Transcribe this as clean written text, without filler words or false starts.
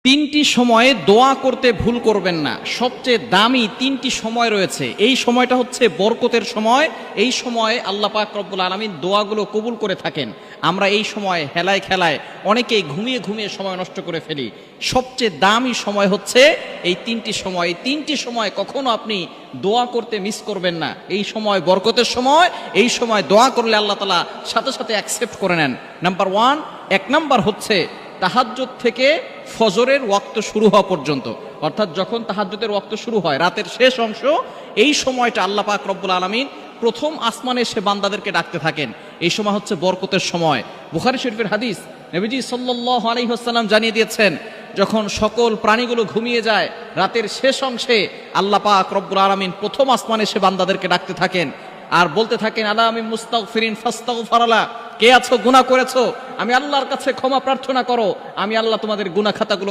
তিনটি সময়ে দোয়া করতে ভুল করবেন না। সবচেয়ে দামি তিনটি সময় রয়েছে। এই সময়টা হচ্ছে বরকতের সময়। এই সময়ে আল্লাহ পাক রব্বুল আলামিন দোয়াগুলো কবুল করে থাকেন। আমরা এই সময় হেলায় খেলায় অনেকেই ঘুমিয়ে ঘুমিয়ে সময় নষ্ট করে ফেলি। সবচেয়ে দামি সময় হচ্ছে এই তিনটি সময়। এই তিনটি সময় কখনো আপনি দোয়া করতে মিস করবেন না। এই সময় বরকতের সময়, এই সময় দোয়া করলে আল্লাহ তাআলা সাথে সাথে অ্যাকসেপ্ট করে নেন। নাম্বার ওয়ান, এক নাম্বার হচ্ছে তাহাজ্জুদ থেকে ফজরের ওয়াক্ত শুরু হওয়া পর্যন্ত, অর্থাৎ যখন তাহাজ্জুদের ওয়াক্ত শুরু হয় রাতের শেষ অংশ, এই সময়টা আল্লাহ পাক রব্বুল আলামিন প্রথম আসমানে এসে বান্দাদেরকে ডাকতে থাকেন। এই সময় হচ্ছে বরকতের সময়। বুখারী শরীফের হাদিস, নবীজি সাল্লাল্লাহু আলাইহি ওয়াসাল্লাম জানিয়ে দিয়েছেন, যখন সকল প্রাণীগুলো ঘুমিয়ে যায় রাতের শেষ অংশে আল্লাহ পাক রব্বুল আলামিন প্রথম আসমানে এসে বান্দাদেরকে ডাকতে থাকেন আর বলতে থাকেন, আলা আমি মুস্তাগফিরিন ফাস্তাগফারালা, কে আছো গুনাহ করেছো, আমি আল্লাহর কাছে ক্ষমা প্রার্থনা করো, আমি আল্লাহ তোমাদের গুনাহ খাতাগুলো